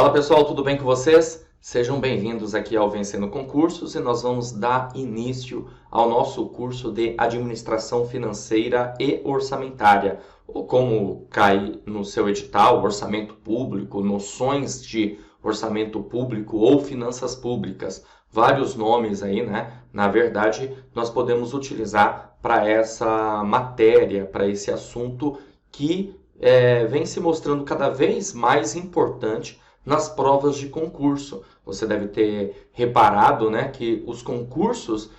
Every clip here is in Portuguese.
Fala pessoal, tudo bem com vocês? Sejam bem-vindos aqui ao Vencendo Concursos e nós vamos dar início ao nosso curso de Administração Financeira e Orçamentária, ou como cai no seu edital, Orçamento Público, Noções de Orçamento Público ou Finanças Públicas. Vários nomes aí, né? Na verdade, nós podemos utilizar para essa matéria, para esse assunto que vem se mostrando cada vez mais importante nas provas de concurso. Você deve ter reparado, né, que os concursos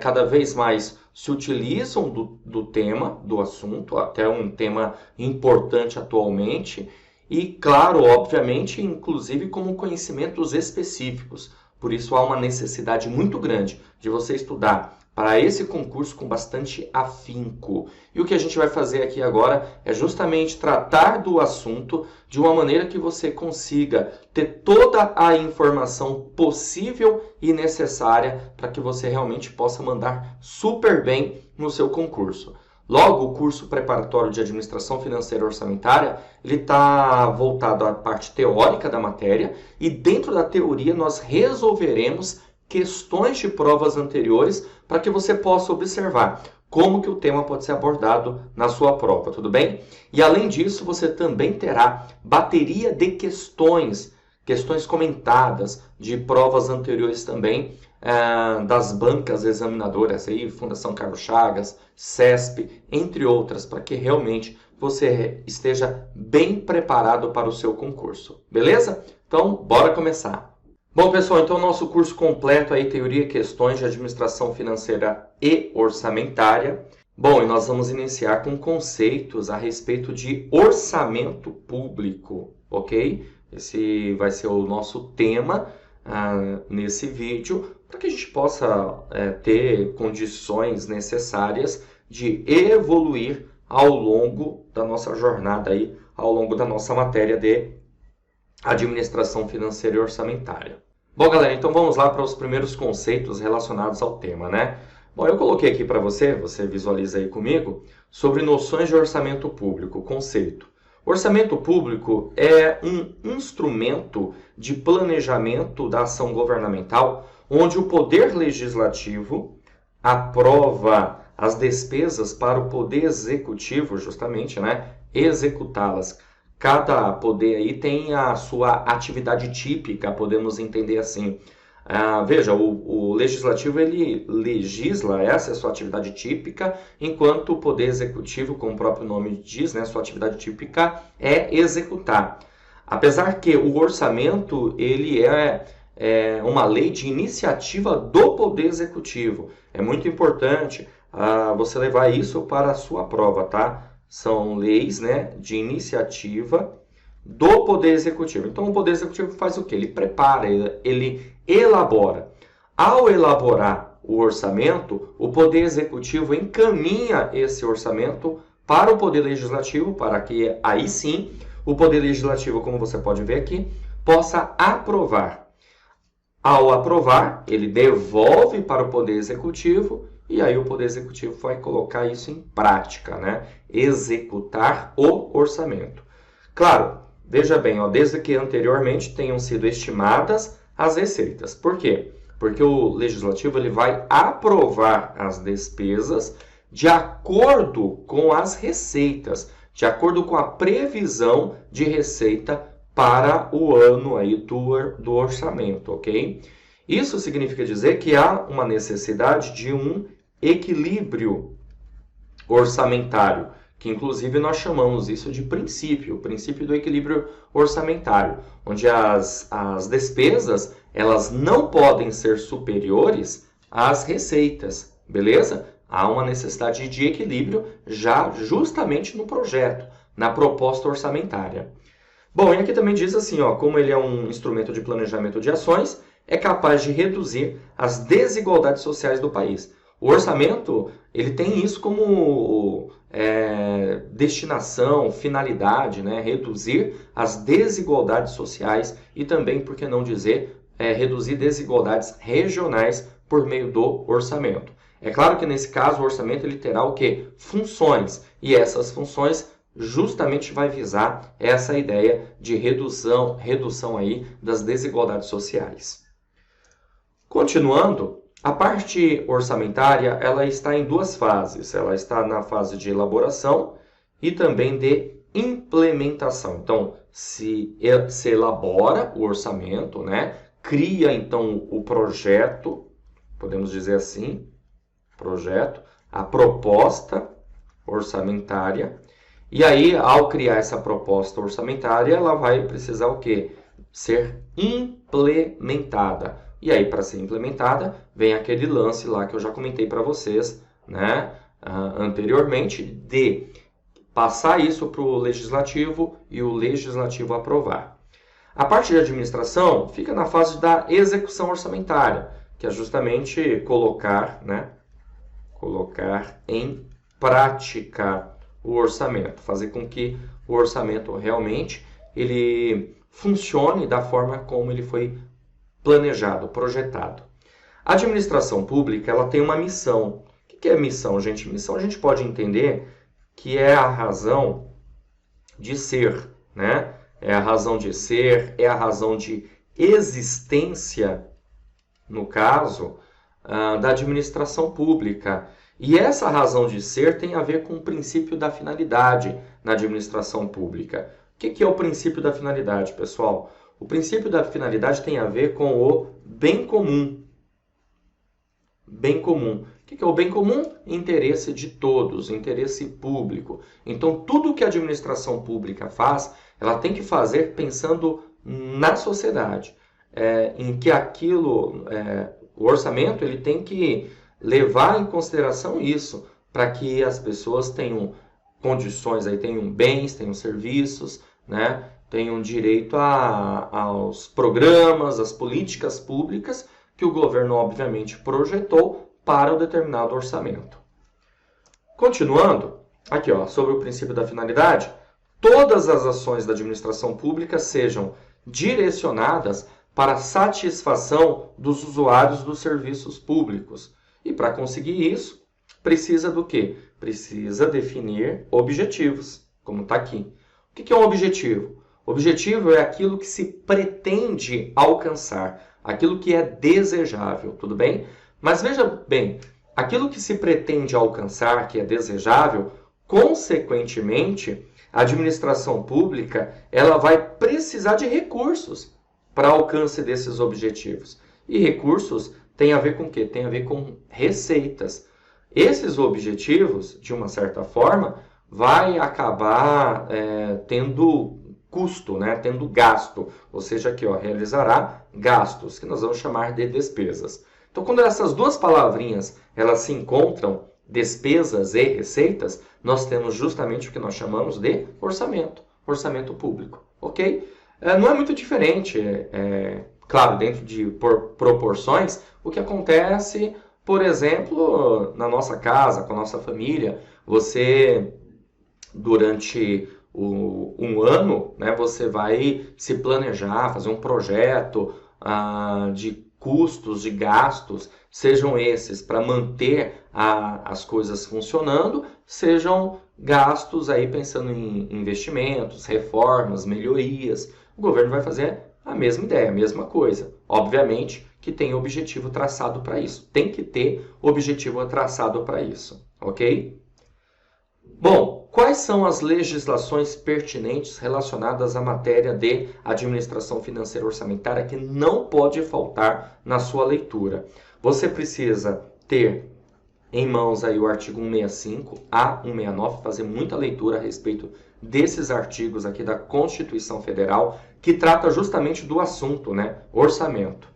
cada vez mais se utilizam do tema, do assunto, até um tema importante atualmente, e claro, obviamente, inclusive como conhecimentos específicos. Por isso há uma necessidade muito grande de você estudar para esse concurso com bastante afinco. E o que a gente vai fazer aqui agora é justamente tratar do assunto de uma maneira que você consiga ter toda a informação possível e necessária para que você realmente possa mandar super bem no seu concurso. Logo, o curso preparatório de Administração Financeira e Orçamentária, ele está voltado à parte teórica da matéria e dentro da teoria nós resolveremos questões de provas anteriores para que você possa observar como que o tema pode ser abordado na sua prova, tudo bem? E além disso, você também terá bateria de questões comentadas de provas anteriores também, das bancas examinadoras, aí, Fundação Carlos Chagas, CESP, entre outras, para que realmente você esteja bem preparado para o seu concurso, beleza? Então, bora começar! Bom, pessoal, então nosso curso completo aí, Teoria e Questões de Administração Financeira e Orçamentária. Bom, e nós vamos iniciar com conceitos a respeito de orçamento público, ok? Esse vai ser o nosso tema nesse vídeo, para que a gente possa ter condições necessárias de evoluir ao longo da nossa jornada aí, ao longo da nossa matéria de Administração Financeira e Orçamentária. Bom, galera, então vamos lá para os primeiros conceitos relacionados ao tema, né? Bom, eu coloquei aqui para você visualiza aí comigo, sobre noções de orçamento público, conceito. Orçamento público é um instrumento de planejamento da ação governamental, onde o Poder Legislativo aprova as despesas para o Poder Executivo, justamente, né, executá-las. Cada poder aí tem a sua atividade típica, podemos entender assim. Veja, o Legislativo ele legisla, essa é a sua atividade típica, enquanto o Poder Executivo, como o próprio nome diz, né, sua atividade típica é executar. Apesar que o orçamento ele é uma lei de iniciativa do Poder Executivo. É muito importante você levar isso para a sua prova, tá? São leis, né, de iniciativa do Poder Executivo. Então, o Poder Executivo faz o quê? Ele prepara, ele elabora. Ao elaborar o orçamento, o Poder Executivo encaminha esse orçamento para o Poder Legislativo, para que aí sim o Poder Legislativo, como você pode ver aqui, possa aprovar. Ao aprovar, ele devolve para o Poder Executivo e aí o Poder Executivo vai colocar isso em prática, né? Executar o orçamento. Claro, veja bem, desde que anteriormente tenham sido estimadas as receitas. Por quê? Porque o Legislativo ele vai aprovar as despesas de acordo com as receitas, de acordo com a previsão de receita para o ano aí do orçamento, ok? Isso significa dizer que há uma necessidade de um equilíbrio orçamentário, que inclusive nós chamamos isso de princípio, o princípio do equilíbrio orçamentário, onde as despesas elas não podem ser superiores às receitas, beleza? Há uma necessidade de equilíbrio já justamente no projeto, na proposta orçamentária. Bom, e aqui também diz assim, como ele é um instrumento de planejamento de ações, é capaz de reduzir as desigualdades sociais do país. O orçamento, ele tem isso como destinação, finalidade, né? Reduzir as desigualdades sociais e também, por que não dizer, reduzir desigualdades regionais por meio do orçamento. É claro que nesse caso o orçamento ele terá o quê? Funções. E essas funções justamente vai visar essa ideia de redução aí das desigualdades sociais. Continuando, a parte orçamentária ela está em duas fases. Ela está na fase de elaboração e também de implementação. Então, se elabora o orçamento, né? Cria então o projeto, podemos dizer assim, projeto, a proposta orçamentária. E aí, ao criar essa proposta orçamentária, ela vai precisar o quê? Ser implementada. E aí, para ser implementada, vem aquele lance lá que eu já comentei para vocês, né, anteriormente, de passar isso para o legislativo e o legislativo aprovar. A parte de administração fica na fase da execução orçamentária, que é justamente colocar em prática o orçamento, fazer com que o orçamento realmente ele funcione da forma como ele foi planejado, projetado. A administração pública ela tem uma missão. O que é missão, gente? Missão a gente pode entender que é a razão de ser, né? É a razão de ser, é a razão de existência, no caso, da administração pública. E essa razão de ser tem a ver com o princípio da finalidade na administração pública. O que é o princípio da finalidade, pessoal? O princípio da finalidade tem a ver com o bem comum. Bem comum. O que é o bem comum? Interesse de todos, interesse público. Então, tudo que a administração pública faz, ela tem que fazer pensando na sociedade. Em que o orçamento ele tem que levar em consideração isso, para que as pessoas tenham condições, aí, tenham bens, tenham serviços, né? Tenham direito aos programas, às políticas públicas que o governo, obviamente, projetou para o determinado orçamento. Continuando, aqui ó, sobre o princípio da finalidade, todas as ações da administração pública sejam direcionadas para a satisfação dos usuários dos serviços públicos. E para conseguir isso, precisa do quê? Precisa definir objetivos, como está aqui. O que é um objetivo? Objetivo é aquilo que se pretende alcançar, aquilo que é desejável, tudo bem? Mas veja bem, aquilo que se pretende alcançar, que é desejável, consequentemente, a administração pública ela vai precisar de recursos para alcance desses objetivos. E recursos tem a ver com o quê? Tem a ver com receitas. Esses objetivos, de uma certa forma, vai acabar tendo custo, né? Tendo gasto, ou seja, aqui, ó, realizará gastos, que nós vamos chamar de despesas. Então, quando essas duas palavrinhas elas se encontram, despesas e receitas, nós temos justamente o que nós chamamos de orçamento público, ok? Não é muito diferente, claro, dentro de proporções, o que acontece, por exemplo, na nossa casa, com a nossa família, você, durante um ano, né, você vai se planejar, fazer um projeto de custos, de gastos, sejam esses para manter as coisas funcionando, sejam gastos aí pensando em investimentos, reformas, melhorias. O governo vai fazer a mesma ideia, a mesma coisa. Obviamente que tem objetivo traçado para isso. Tem que ter objetivo traçado para isso, ok? Bom, quais são as legislações pertinentes relacionadas à matéria de administração financeira orçamentária que não pode faltar na sua leitura? Você precisa ter em mãos aí o artigo 165 a 169, fazer muita leitura a respeito desses artigos aqui da Constituição Federal, que trata justamente do assunto, né? Orçamento.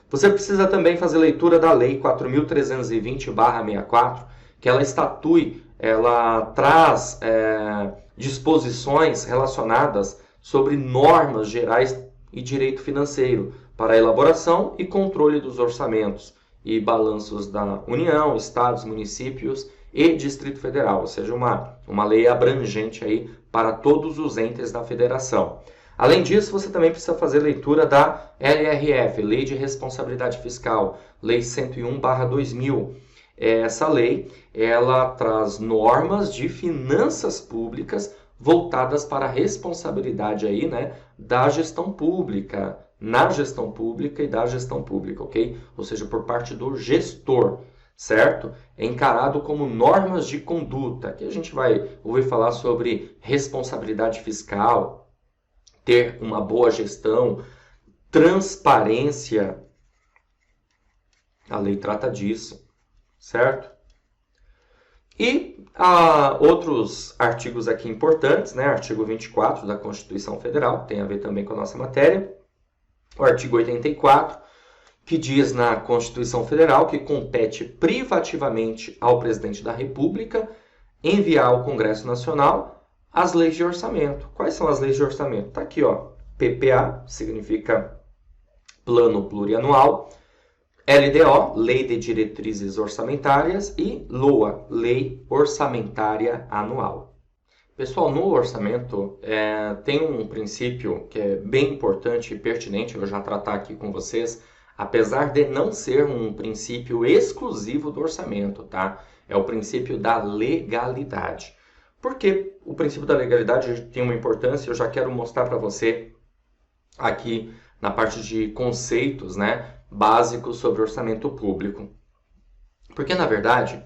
Você precisa também fazer leitura da Lei 4.320/64, que ela traz disposições relacionadas sobre normas gerais e direito financeiro para a elaboração e controle dos orçamentos e balanços da União, estados, municípios e Distrito Federal, ou seja, uma lei abrangente aí para todos os entes da federação. Além disso, você também precisa fazer leitura da LRF, Lei de Responsabilidade Fiscal, Lei 101/2000. Essa lei, ela traz normas de finanças públicas voltadas para a responsabilidade aí, né, da gestão pública, na gestão pública e da gestão pública, ok? Ou seja, por parte do gestor, certo? É encarado como normas de conduta. Aqui a gente vai ouvir falar sobre responsabilidade fiscal, ter uma boa gestão, transparência. A lei trata disso, certo? E outros artigos aqui importantes, né? Artigo 24 da Constituição Federal, tem a ver também com a nossa matéria. O artigo 84, que diz na Constituição Federal que compete privativamente ao presidente da República enviar ao Congresso Nacional as leis de orçamento. Quais são as leis de orçamento? Está aqui, ó. PPA, significa Plano Plurianual. LDO, Lei de Diretrizes Orçamentárias, e LOA, Lei Orçamentária Anual. Pessoal, no orçamento tem um princípio que é bem importante e pertinente, eu já tratar aqui com vocês, apesar de não ser um princípio exclusivo do orçamento, tá? É o princípio da legalidade. Por que o princípio da legalidade tem uma importância? Eu já quero mostrar para você aqui na parte de conceitos, né, básicos sobre orçamento público. Porque, na verdade,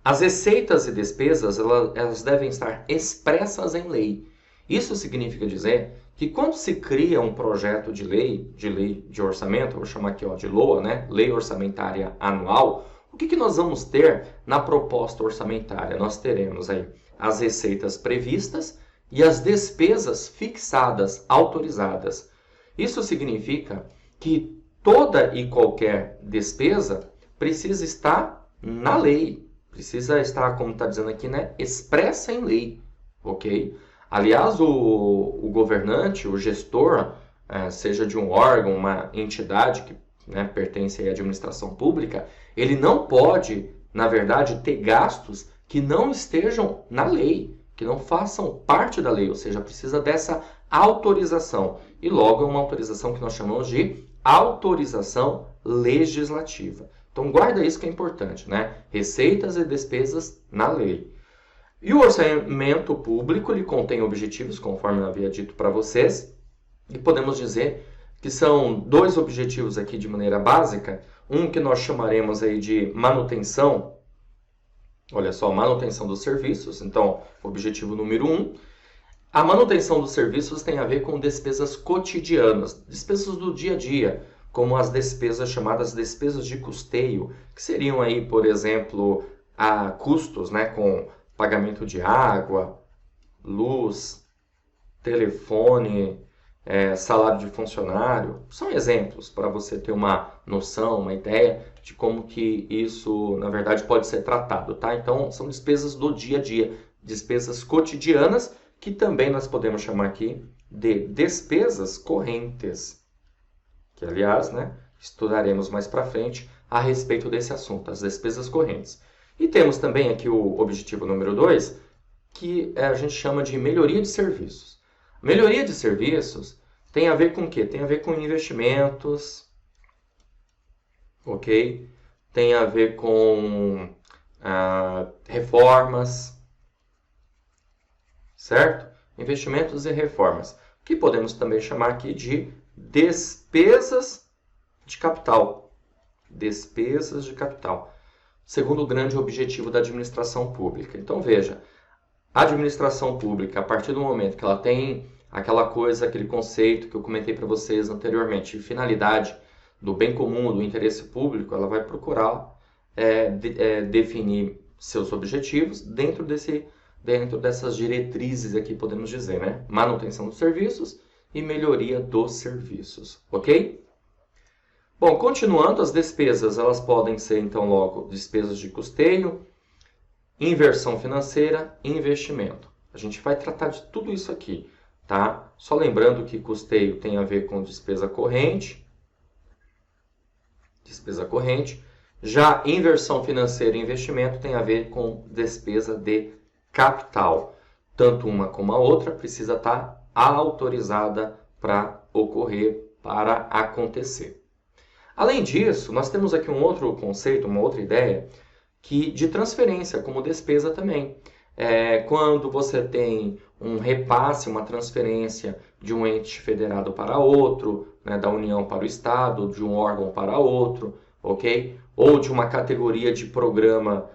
as receitas e despesas elas devem estar expressas em lei. Isso significa dizer que quando se cria um projeto de lei de orçamento, vou chamar aqui ó, de LOA, né, Lei Orçamentária Anual, o que nós vamos ter na proposta orçamentária? Nós teremos aí as receitas previstas e as despesas fixadas, autorizadas. Isso significa que toda e qualquer despesa precisa estar na lei, precisa estar, como está dizendo aqui, né, expressa em lei, ok? Aliás, o governante, o gestor, seja de um órgão, uma entidade que, né, pertence à administração pública, ele não pode, na verdade, ter gastos que não estejam na lei, que não façam parte da lei, ou seja, precisa dessa autorização. E logo é uma autorização que nós chamamos de autorização legislativa. Então guarda isso que é importante, né? Receitas e despesas na lei. E o orçamento público, ele contém objetivos, conforme eu havia dito para vocês, e podemos dizer que são dois objetivos aqui de maneira básica, um que nós chamaremos aí de manutenção, olha só, manutenção dos serviços, então, objetivo número 1. A manutenção dos serviços tem a ver com despesas cotidianas, despesas do dia a dia, como as despesas chamadas despesas de custeio, que seriam aí, por exemplo, custos, né, com pagamento de água, luz, telefone, salário de funcionário. São exemplos para você ter uma noção, uma ideia de como que isso, na verdade, pode ser tratado, tá? Então, são despesas do dia a dia, despesas cotidianas, que também nós podemos chamar aqui de despesas correntes, que, aliás, né, estudaremos mais para frente a respeito desse assunto, as despesas correntes. E temos também aqui o objetivo número 2, que a gente chama de melhoria de serviços. Melhoria de serviços tem a ver com o quê? Tem a ver com investimentos, ok? Tem a ver com reformas, certo? Investimentos e reformas, que podemos também chamar aqui de despesas de capital. Despesas de capital, segundo o grande objetivo da administração pública. Então, veja, a administração pública, a partir do momento que ela tem aquela coisa, aquele conceito que eu comentei para vocês anteriormente, de finalidade do bem comum, do interesse público, ela vai procurar definir seus objetivos dentro dessas diretrizes aqui, podemos dizer, né? Manutenção dos serviços e melhoria dos serviços, ok? Bom, continuando, as despesas, elas podem ser, então, logo, despesas de custeio, inversão financeira e investimento. A gente vai tratar de tudo isso aqui, tá? Só lembrando que custeio tem a ver com despesa corrente. Já inversão financeira e investimento tem a ver com despesa de capital. Tanto uma como a outra precisa estar autorizada para ocorrer, para acontecer. Além disso, nós temos aqui um outro conceito, uma outra ideia, que de transferência como despesa também. Quando você tem um repasse, uma transferência de um ente federado para outro, né, da União para o Estado, de um órgão para outro, ok? Ou de uma categoria de programa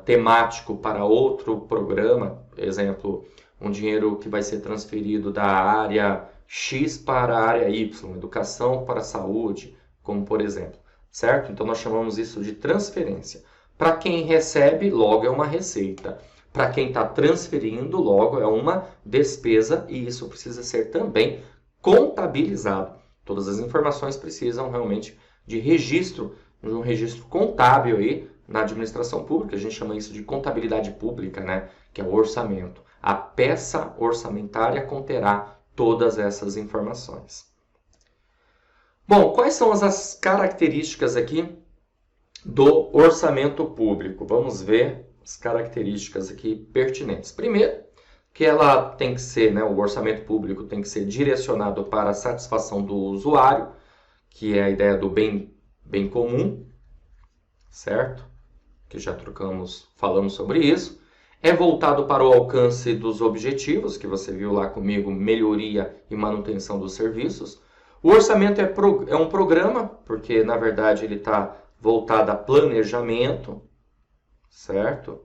temático para outro programa, exemplo, um dinheiro que vai ser transferido da área X para a área Y, educação para a saúde, como por exemplo, certo? Então nós chamamos isso de transferência. Para quem recebe, logo é uma receita. Para quem está transferindo, logo é uma despesa e isso precisa ser também contabilizado. Todas as informações precisam realmente de registro, de um registro contábil aí na administração pública. A gente chama isso de contabilidade pública, né? Que é o orçamento. A peça orçamentária conterá todas essas informações. Bom, quais são as características aqui do orçamento público? Vamos ver as características aqui pertinentes. Primeiro, que ela tem que ser, né, o orçamento público tem que ser direcionado para a satisfação do usuário, que é a ideia do bem comum, certo? Que já falamos sobre isso. É voltado para o alcance dos objetivos, que você viu lá comigo, melhoria e manutenção dos serviços. O orçamento é um programa, porque na verdade ele está voltado a planejamento, certo?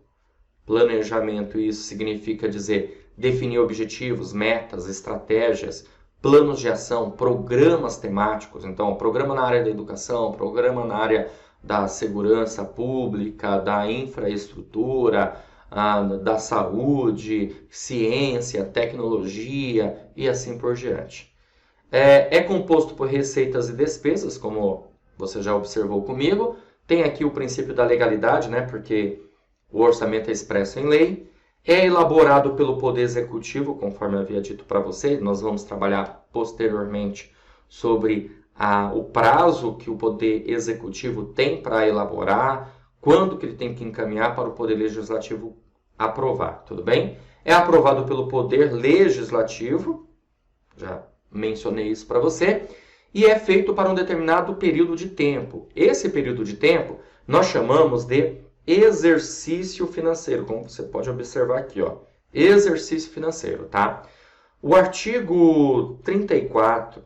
Planejamento, isso significa dizer definir objetivos, metas, estratégias, planos de ação, programas temáticos. Então, programa na área da educação, programa na área da segurança pública, da infraestrutura, da saúde, ciência, tecnologia e assim por diante. É composto por receitas e despesas, como você já observou comigo. Tem aqui o princípio da legalidade, né? Porque o orçamento é expresso em lei. É elaborado pelo Poder Executivo, conforme eu havia dito para você. Nós vamos trabalhar posteriormente sobre o prazo que o Poder Executivo tem para elaborar, quando que ele tem que encaminhar para o Poder Legislativo aprovar, tudo bem? É aprovado pelo Poder Legislativo, já mencionei isso para você, e é feito para um determinado período de tempo. Esse período de tempo nós chamamos de exercício financeiro, como você pode observar aqui, ó, exercício financeiro, tá? O artigo 34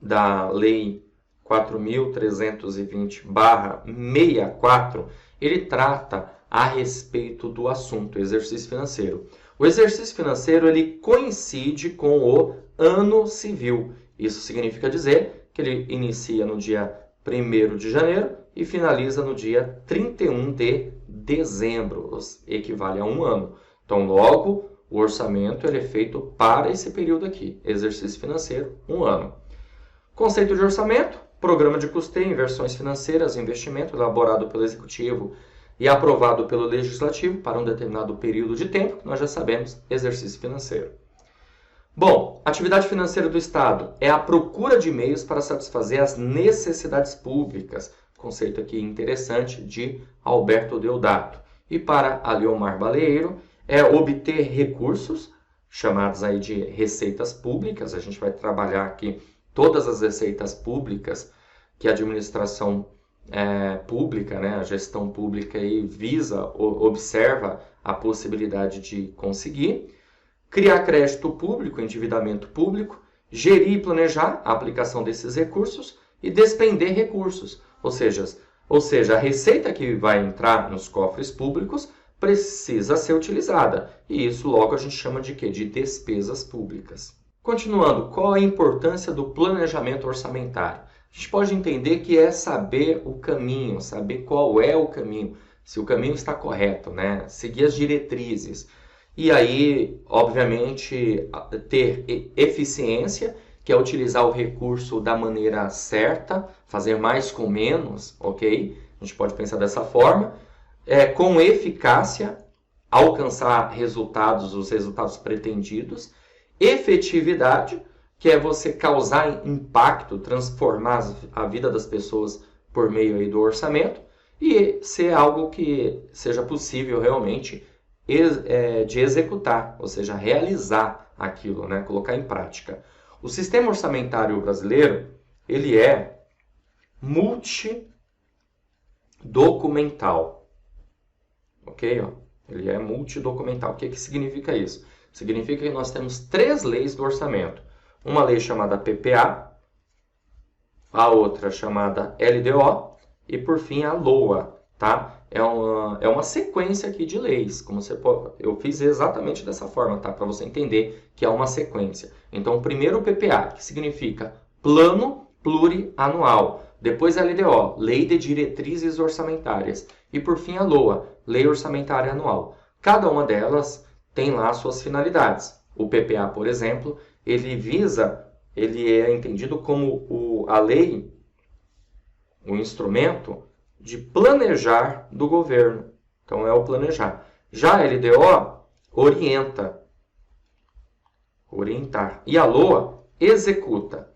da Lei 4.320/64, ele trata a respeito do assunto exercício financeiro. O exercício financeiro ele coincide com o ano civil. Isso significa dizer que ele inicia no dia 1º de janeiro e finaliza no dia 31 de dezembro, equivale a um ano. Então, logo, o orçamento ele é feito para esse período aqui, exercício financeiro, um ano. Conceito de orçamento, programa de custeio, inversões financeiras, investimento elaborado pelo Executivo e aprovado pelo Legislativo para um determinado período de tempo, que nós já sabemos, exercício financeiro. Bom, atividade financeira do Estado é a procura de meios para satisfazer as necessidades públicas, conceito aqui interessante de Alberto Deodato. E para Aliomar Baleiro, é obter recursos, chamados aí de receitas públicas. A gente vai trabalhar aqui todas as receitas públicas que a administração pública, né, a gestão pública aí observa a possibilidade de conseguir. Criar crédito público, endividamento público, gerir e planejar a aplicação desses recursos e despender recursos. Ou seja, a receita que vai entrar nos cofres públicos precisa ser utilizada. E isso logo a gente chama de quê? De despesas públicas. Continuando, qual a importância do planejamento orçamentário? A gente pode entender que é saber o caminho, saber qual é o caminho, se o caminho está correto, né? Seguir as diretrizes. E aí, obviamente, ter eficiência, que é utilizar o recurso da maneira certa, fazer mais com menos, ok? A gente pode pensar dessa forma. Com eficácia, alcançar os resultados pretendidos. Efetividade, que é você causar impacto, transformar a vida das pessoas por meio aí do orçamento. E ser algo que seja possível realmente de executar, ou seja, realizar aquilo, né? Colocar em prática. O sistema orçamentário brasileiro, ele é multidocumental, ok? Ele é multidocumental. O que significa isso? Significa que nós temos 3 leis do orçamento. Uma lei chamada PPA, a outra chamada LDO e, por fim, a LOA. Tá? É uma sequência aqui de leis. Como você pode, eu fiz exatamente dessa forma, tá? Para você entender que é uma sequência. Então, primeiro o PPA, que significa Plano Plurianual. Depois a LDO, Lei de Diretrizes Orçamentárias. E por fim a LOA, Lei Orçamentária Anual. Cada uma delas tem lá suas finalidades. O PPA, por exemplo, ele é entendido como a lei, o instrumento de planejar do governo. Então é o planejar. Já a LDO orientar. E a LOA executar.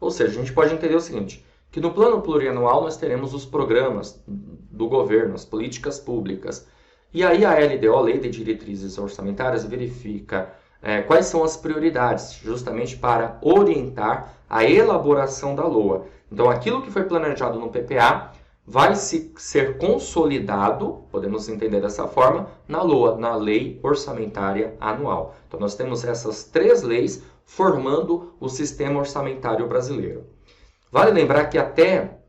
Ou seja, a gente pode entender o seguinte, que no plano plurianual nós teremos os programas do governo, as políticas públicas. E aí a LDO, Lei de Diretrizes Orçamentárias, verifica quais são as prioridades, justamente para orientar a elaboração da LOA. Então aquilo que foi planejado no PPA vai ser consolidado, podemos entender dessa forma, na LOA, na Lei Orçamentária Anual. Então nós temos essas 3 leis formando o sistema orçamentário brasileiro. Vale lembrar que até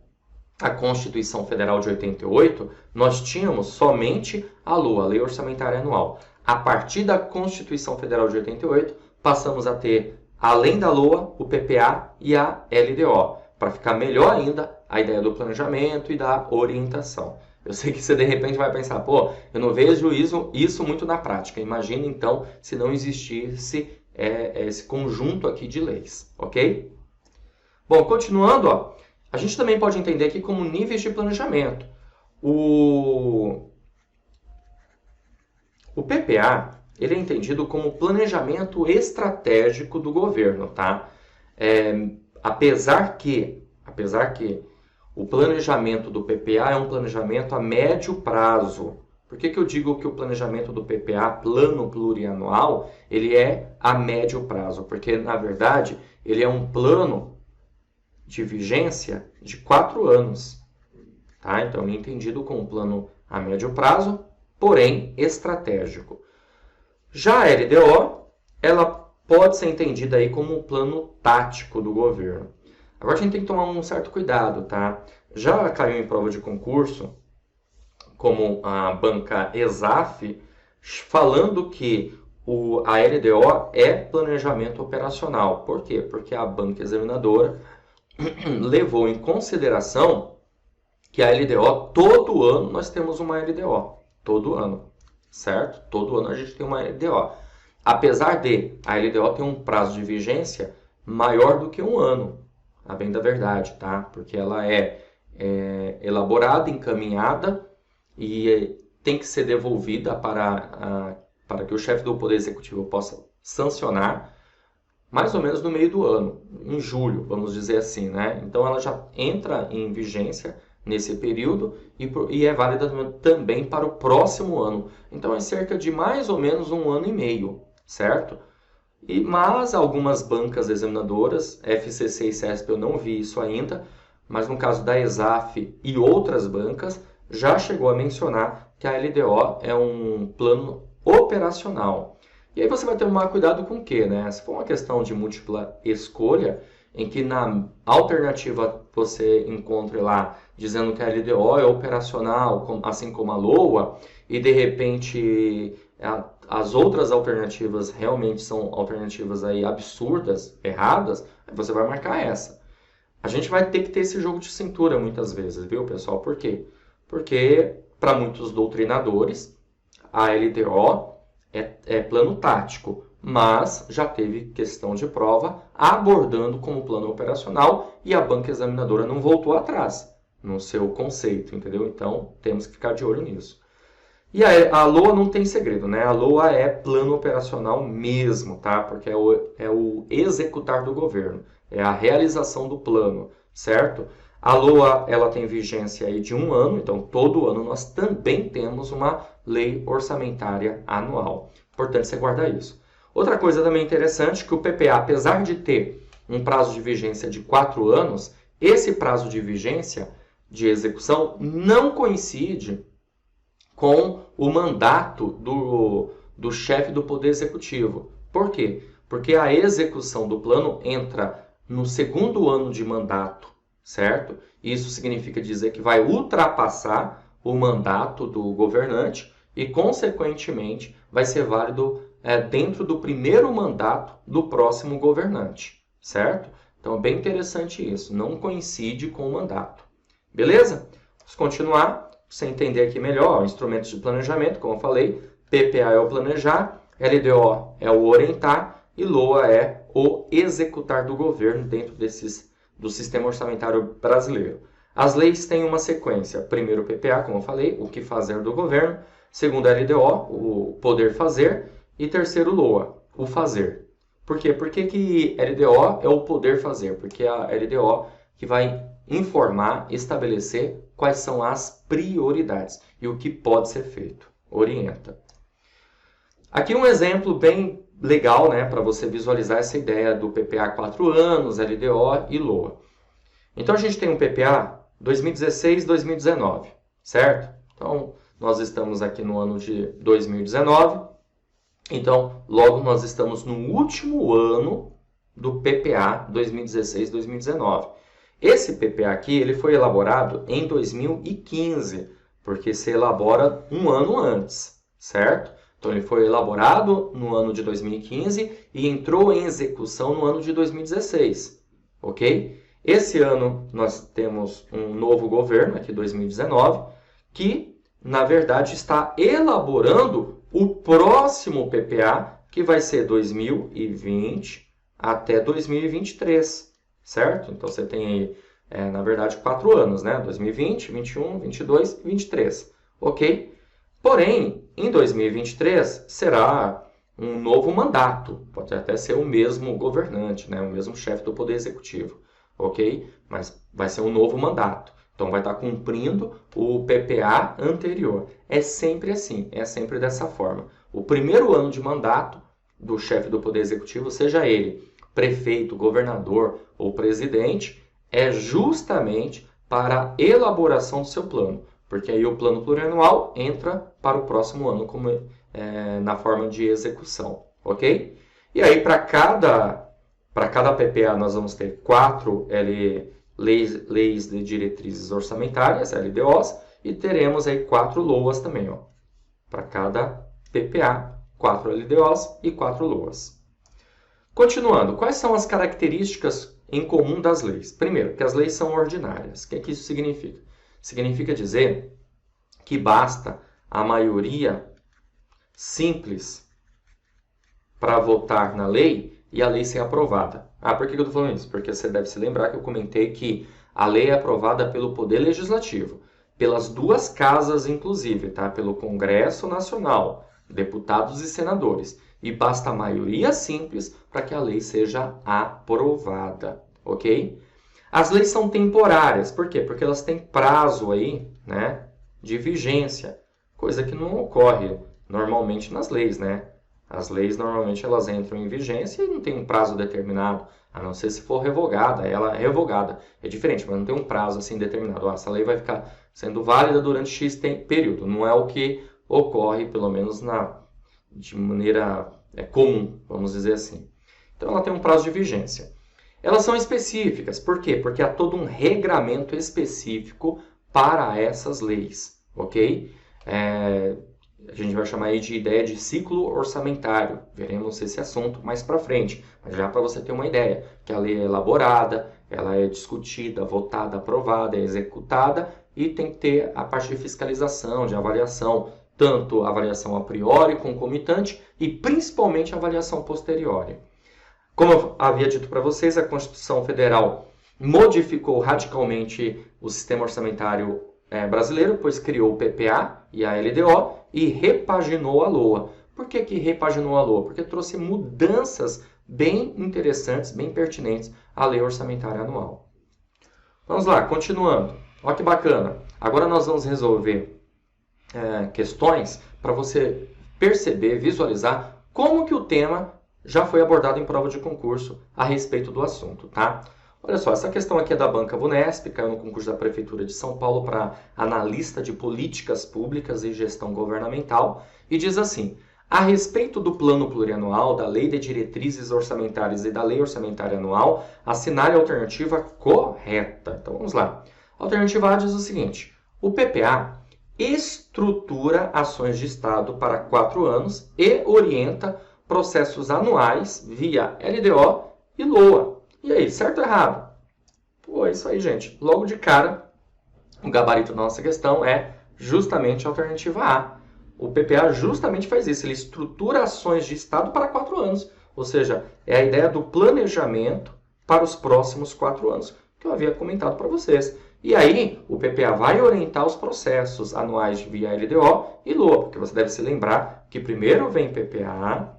a Constituição Federal de 88, nós tínhamos somente a LOA, a Lei Orçamentária Anual. A partir da Constituição Federal de 88, passamos a ter, além da LOA, o PPA e a LDO, para ficar melhor ainda a ideia do planejamento e da orientação. Eu sei que você de repente vai pensar, pô, eu não vejo isso muito na prática. Imagina então se não existisse esse conjunto aqui de leis, ok? Bom, continuando, ó, a gente também pode entender aqui como níveis de planejamento. O PPA, ele é entendido como planejamento estratégico do governo, tá? Apesar que o planejamento do PPA é um planejamento a médio prazo. Por que eu digo que o planejamento do PPA, plano plurianual, ele é a médio prazo? Porque, na verdade, ele é um plano de vigência de 4 anos. Tá? Então, é entendido como um plano a médio prazo, porém estratégico. Já a LDO, ela pode ser entendida aí como um plano tático do governo. Agora, a gente tem que tomar um certo cuidado, tá? Já caiu em prova de concurso, como a banca ESAF, falando que a LDO é planejamento operacional. Por quê? Porque a banca examinadora levou em consideração que a LDO, todo ano nós temos uma LDO. Todo ano, certo? Todo ano a gente tem uma LDO. Apesar de a LDO ter um prazo de vigência maior do que um ano, a bem da verdade, tá? Porque ela é elaborada, encaminhada e tem que ser devolvida para que o chefe do Poder Executivo possa sancionar mais ou menos no meio do ano, em julho, vamos dizer assim, né? Então ela já entra em vigência nesse período e é válida também para o próximo ano. Então é cerca de mais ou menos um ano e meio, certo? Mas algumas bancas examinadoras, FCC e CESP eu não vi isso ainda, mas no caso da ESAF e outras bancas, já chegou a mencionar que a LDO é um plano operacional. E aí você vai tomar cuidado com o quê, né? Se for uma questão de múltipla escolha, em que na alternativa você encontre lá dizendo que a LDO é operacional, assim como a LOA, e de repente as outras alternativas realmente são alternativas aí absurdas, erradas, você vai marcar essa. A gente vai ter que ter esse jogo de cintura muitas vezes, viu, pessoal? Por quê? Porque para muitos doutrinadores, a LDO é plano tático, mas já teve questão de prova abordando como plano operacional e a banca examinadora não voltou atrás no seu conceito, entendeu? Então, temos que ficar de olho nisso. E a LOA não tem segredo, né? A LOA é plano operacional mesmo, tá? Porque é o executar do governo, é a realização do plano, certo? A LOA, ela tem vigência aí de 1 ano, então todo ano nós também temos uma lei orçamentária anual. Importante você guardar isso. Outra coisa também interessante, que o PPA, apesar de ter um prazo de vigência de 4 anos, esse prazo de vigência de execução não coincide com o mandato do chefe do Poder Executivo. Por quê? Porque a execução do plano entra no segundo ano de mandato, certo? Isso significa dizer que vai ultrapassar o mandato do governante e, consequentemente, vai ser válido dentro do primeiro mandato do próximo governante, certo? Então, é bem interessante isso, não coincide com o mandato. Beleza? Vamos continuar, para você entender aqui melhor, instrumentos de planejamento, como eu falei, PPA é o planejar, LDO é o orientar e LOA é o executar do governo dentro do sistema orçamentário brasileiro. As leis têm uma sequência. Primeiro, PPA, como eu falei, o que fazer do governo. Segundo, LDO, o poder fazer. E terceiro, LOA, o fazer. Por quê? Por que LDO é o poder fazer? Porque é a LDO que vai informar, estabelecer quais são as prioridades e o que pode ser feito. Orienta. Aqui um exemplo bem legal, né, para você visualizar essa ideia do PPA 4 anos, LDO e LOA. Então, a gente tem um PPA 2016-2019, certo? Então, nós estamos aqui no ano de 2019. Então, logo nós estamos no último ano do PPA 2016-2019. Esse PPA aqui, ele foi elaborado em 2015, porque se elabora um ano antes, certo? Então, ele foi elaborado no ano de 2015 e entrou em execução no ano de 2016, ok? Esse ano nós temos um novo governo, aqui 2019, que, na verdade, está elaborando o próximo PPA, que vai ser 2020 até 2023, certo? Então, você tem aí, na verdade, 4 anos, né? 2020, 21, 22 e 23, ok? Porém, em 2023, será um novo mandato. Pode até ser o mesmo governante, né? O mesmo chefe do Poder Executivo, ok? Mas vai ser um novo mandato. Então, vai estar cumprindo o PPA anterior. É sempre assim, é sempre dessa forma. O primeiro ano de mandato do chefe do Poder Executivo, seja ele prefeito, governador ou presidente, é justamente para a elaboração do seu plano. Porque aí o plano plurianual entra para o próximo ano como, na forma de execução, ok? E aí, para cada PPA, nós vamos ter 4 leis de diretrizes orçamentárias, LDOs, e teremos aí 4 LOAs também, ó. Para cada PPA, 4 LDOs e 4 LOAs. Continuando, quais são as características em comum das leis? Primeiro, que as leis são ordinárias. O que é que isso significa? Significa dizer que basta a maioria simples para votar na lei e a lei ser aprovada. Ah, por que eu estou falando isso? Porque você deve se lembrar que eu comentei que a lei é aprovada pelo Poder Legislativo, pelas 2 casas inclusive, tá? Pelo Congresso Nacional, deputados e senadores. E basta a maioria simples para que a lei seja aprovada, ok? As leis são temporárias, por quê? Porque elas têm prazo aí, né, de vigência, coisa que não ocorre normalmente nas leis, né? As leis normalmente elas entram em vigência e não tem um prazo determinado, a não ser se for revogada, ela é revogada. É diferente, mas não tem um prazo assim determinado. Essa lei vai ficar sendo válida durante X período. Não é o que ocorre, pelo menos de maneira comum, vamos dizer assim. Então ela tem um prazo de vigência. Elas são específicas, por quê? Porque há todo um regramento específico para essas leis, ok? A gente vai chamar aí de ideia de ciclo orçamentário. Veremos esse assunto mais para frente. Mas já para você ter uma ideia, que a lei é elaborada, ela é discutida, votada, aprovada, é executada e tem que ter a parte de fiscalização, de avaliação, tanto a avaliação a priori, concomitante e principalmente a avaliação posteriori. Como eu havia dito para vocês, a Constituição Federal modificou radicalmente o sistema orçamentário brasileiro, pois criou o PPA e a LDO e repaginou a LOA. Por que repaginou a LOA? Porque trouxe mudanças bem interessantes, bem pertinentes à Lei Orçamentária Anual. Vamos lá, continuando. Olha que bacana. Agora nós vamos resolver questões para você perceber, visualizar como que o tema já foi abordado em prova de concurso a respeito do assunto, tá? Olha só, essa questão aqui é da Banca Vunesp, caiu no concurso da Prefeitura de São Paulo para analista de políticas públicas e gestão governamental e diz assim: a respeito do plano plurianual, da Lei de Diretrizes Orçamentárias e da Lei Orçamentária Anual, assinale a alternativa correta. Então vamos lá. A alternativa A diz o seguinte: o PPA estrutura ações de Estado para 4 anos e orienta processos anuais via LDO e LOA. E aí, certo ou errado? Pô, é isso aí, gente. Logo de cara, o gabarito da nossa questão é justamente a alternativa A. O PPA justamente faz isso, ele estrutura ações de Estado para 4 anos. Ou seja, é a ideia do planejamento para os próximos 4 anos, que eu havia comentado para vocês. E aí, o PPA vai orientar os processos anuais via LDO e LOA, porque você deve se lembrar que primeiro vem PPA,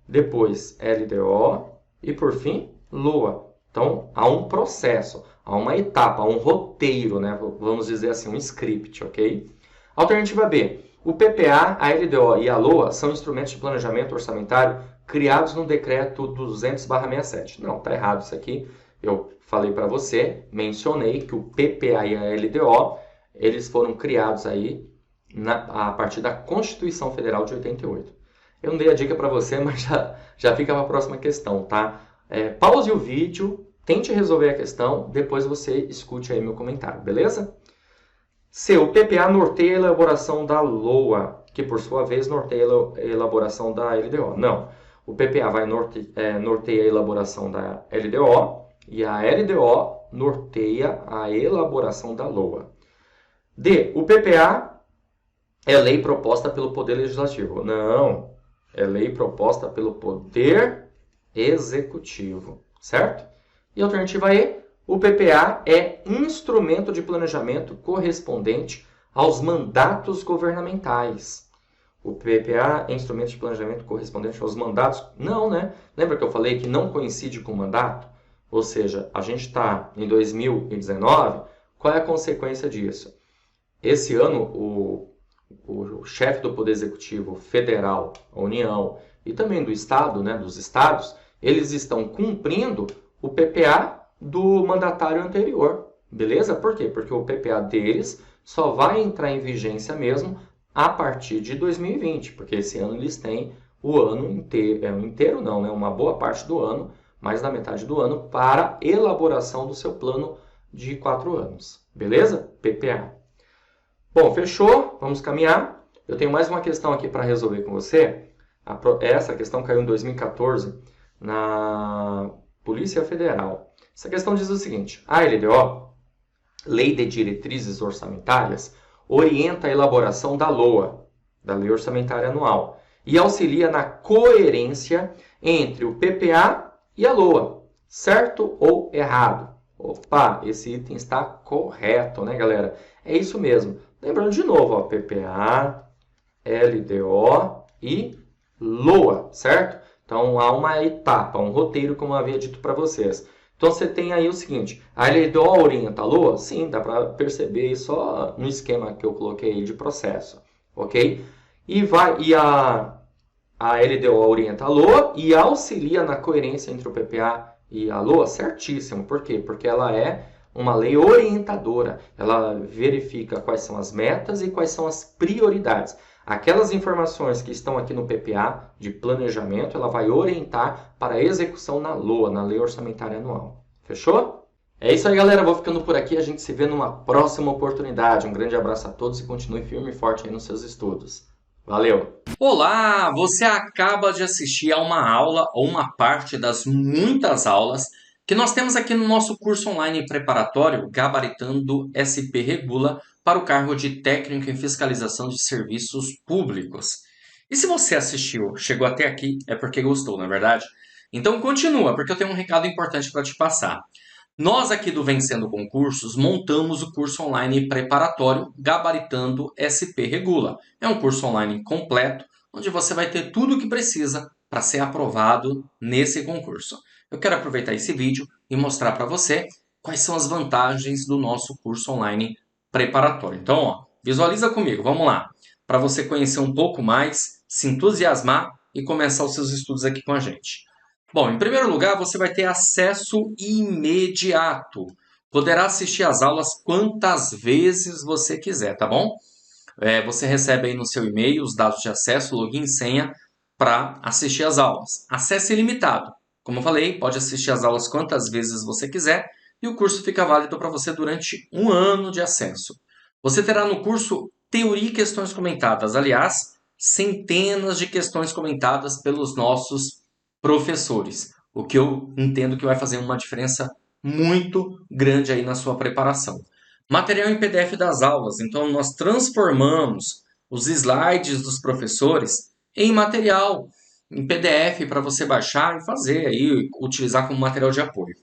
depois LDO e, por fim, LOA. Então, há um processo, há uma etapa, há um roteiro, né? Vamos dizer assim, um script, ok? Alternativa B. O PPA, a LDO e a LOA são instrumentos de planejamento orçamentário criados no decreto 200/67. Não, está errado isso aqui. Eu falei para você, mencionei que o PPA e a LDO, eles foram criados aí a partir da Constituição Federal de 88. Eu não dei a dica para você, mas já fica para a próxima questão, tá? Pause o vídeo, tente resolver a questão, depois você escute aí meu comentário, beleza? C. O PPA norteia a elaboração da LOA, que por sua vez norteia a elaboração da LDO. Não, o PPA vai norteia a elaboração da LDO e a LDO norteia a elaboração da LOA. D. O PPA é lei proposta pelo Poder Legislativo. Não, é lei proposta pelo Poder Executivo, certo? E a alternativa E, o PPA é instrumento de planejamento correspondente aos mandatos governamentais. O PPA é instrumento de planejamento correspondente aos mandatos? Não, né? Lembra que eu falei que não coincide com o mandato? Ou seja, a gente está em 2019, qual é a consequência disso? Esse ano, o chefe do Poder Executivo Federal, a União, e também do Estado, né, dos estados, eles estão cumprindo o PPA do mandatário anterior, beleza? Por quê? Porque o PPA deles só vai entrar em vigência mesmo a partir de 2020, porque esse ano eles têm o ano inteiro não, né? Uma boa parte do ano, mais da metade do ano, para elaboração do seu plano de 4 anos, beleza? PPA. Bom, fechou? Vamos caminhar. Eu tenho mais uma questão aqui para resolver com você. Essa questão caiu em 2014 na Polícia Federal. Essa questão diz o seguinte: a LDO, Lei de Diretrizes Orçamentárias, orienta a elaboração da LOA, da Lei Orçamentária Anual, e auxilia na coerência entre o PPA e a LOA. Certo ou errado? Opa, esse item está correto, né, galera? É isso mesmo. Lembrando de novo, ó, PPA, LDO e LOA, certo? Então, há uma etapa, um roteiro, como eu havia dito para vocês. Então, você tem aí o seguinte: a LDO orienta a LOA? Sim, dá para perceber isso só no esquema que eu coloquei aí de processo, ok? E a LDO orienta a LOA e auxilia na coerência entre o PPA e a LOA? Certíssimo. Por quê? Porque ela é uma lei orientadora. Ela verifica quais são as metas e quais são as prioridades. Aquelas informações que estão aqui no PPA de planejamento, ela vai orientar para a execução na LOA, na Lei Orçamentária Anual. Fechou? É isso aí, galera. Vou ficando por aqui. A gente se vê numa próxima oportunidade. Um grande abraço a todos e continue firme e forte aí nos seus estudos. Valeu! Olá, você acaba de assistir a uma aula ou uma parte das muitas aulas que nós temos aqui no nosso curso online preparatório Gabaritando SP Regula para o cargo de técnico em fiscalização de serviços públicos. E se você assistiu, chegou até aqui, é porque gostou, não é verdade? Então continua, porque eu tenho um recado importante para te passar. Nós aqui do Vencendo Concursos montamos o curso online preparatório Gabaritando SP Regula. É um curso online completo, onde você vai ter tudo o que precisa para ser aprovado nesse concurso. Eu quero aproveitar esse vídeo e mostrar para você quais são as vantagens do nosso curso online preparatório. Então, ó, visualiza comigo, vamos lá. Para você conhecer um pouco mais, se entusiasmar e começar os seus estudos aqui com a gente. Bom, em primeiro lugar, você vai ter acesso imediato. Poderá assistir às aulas quantas vezes você quiser, tá bom? Você recebe aí no seu e-mail os dados de acesso, login e senha para assistir às aulas. Acesso ilimitado. Como eu falei, pode assistir às aulas quantas vezes você quiser e o curso fica válido para você durante um ano de acesso. Você terá no curso teoria e questões comentadas. Aliás, centenas de questões comentadas pelos nossos professores, o que eu entendo que vai fazer uma diferença muito grande aí na sua preparação. Material em PDF das aulas, então nós transformamos os slides dos professores em material em PDF para você baixar e fazer aí, utilizar como material de apoio.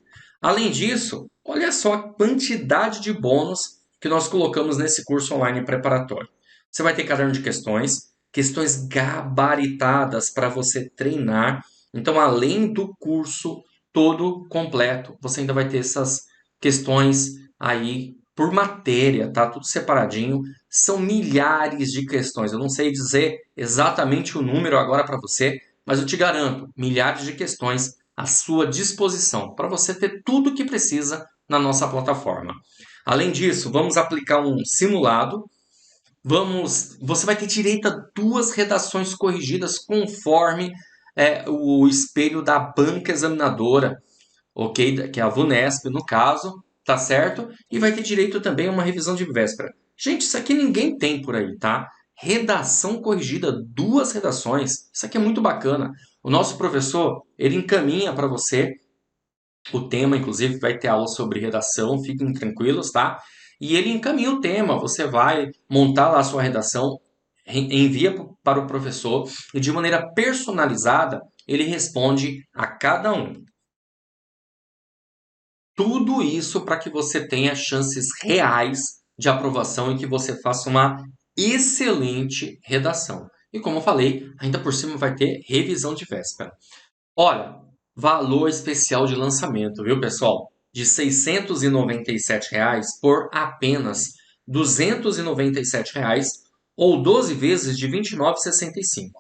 Além disso, olha só a quantidade de bônus que nós colocamos nesse curso online preparatório. Você vai ter caderno de questões, questões gabaritadas para você treinar. Então, além do curso todo completo, você ainda vai ter essas questões aí por matéria, tá? Tudo separadinho. São milhares de questões. Eu não sei dizer exatamente o número agora para você, mas eu te garanto, milhares de questões à sua disposição para você ter tudo o que precisa na nossa plataforma. Além disso, vamos aplicar um simulado. Você vai ter direito a 2 redações corrigidas conforme o espelho da banca examinadora, ok? Que é a VUNESP, no caso, tá certo? E vai ter direito também a uma revisão de véspera. Gente, isso aqui ninguém tem por aí, tá? Redação corrigida, 2 redações. Isso aqui é muito bacana. O nosso professor, ele encaminha para você o tema, inclusive vai ter aula sobre redação, fiquem tranquilos, tá? E ele encaminha o tema, você vai montar lá a sua redação, envia para o professor e de maneira personalizada ele responde a cada um. Tudo isso para que você tenha chances reais de aprovação e que você faça uma excelente redação. E como eu falei, ainda por cima vai ter revisão de véspera. Olha, valor especial de lançamento, viu, pessoal? De R$ 697 reais por apenas R$ 297 reais ou 12 vezes de R$ 29,65.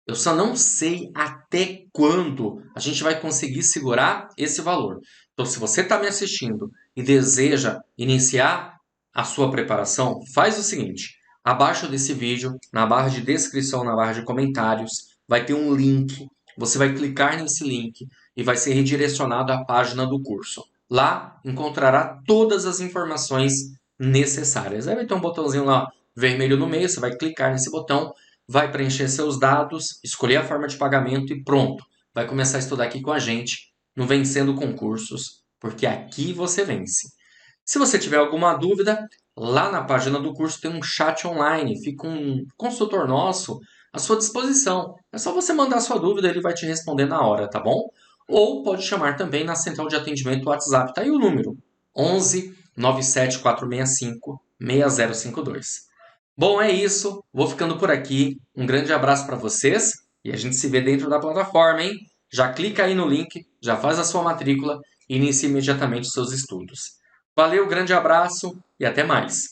Eu só não sei até quando a gente vai conseguir segurar esse valor. Então, se você está me assistindo e deseja iniciar a sua preparação, faz o seguinte: abaixo desse vídeo, na barra de descrição, na barra de comentários, vai ter um link. Você vai clicar nesse link e vai ser redirecionado à página do curso. Lá encontrará todas as informações necessárias. Aí vai ter um botãozinho lá vermelho no meio, você vai clicar nesse botão, vai preencher seus dados, escolher a forma de pagamento e pronto. Vai começar a estudar aqui com a gente no Vencendo Concursos, porque aqui você vence. Se você tiver alguma dúvida, lá na página do curso tem um chat online, fica um consultor nosso à sua disposição. É só você mandar sua dúvida, ele vai te responder na hora, tá bom? Ou pode chamar também na central de atendimento WhatsApp. Tá aí o número: 11 97465 6052. Bom, é isso. Vou ficando por aqui. Um grande abraço para vocês e a gente se vê dentro da plataforma, hein? Já clica aí no link, já faz a sua matrícula e inicie imediatamente os seus estudos. Valeu, grande abraço e até mais.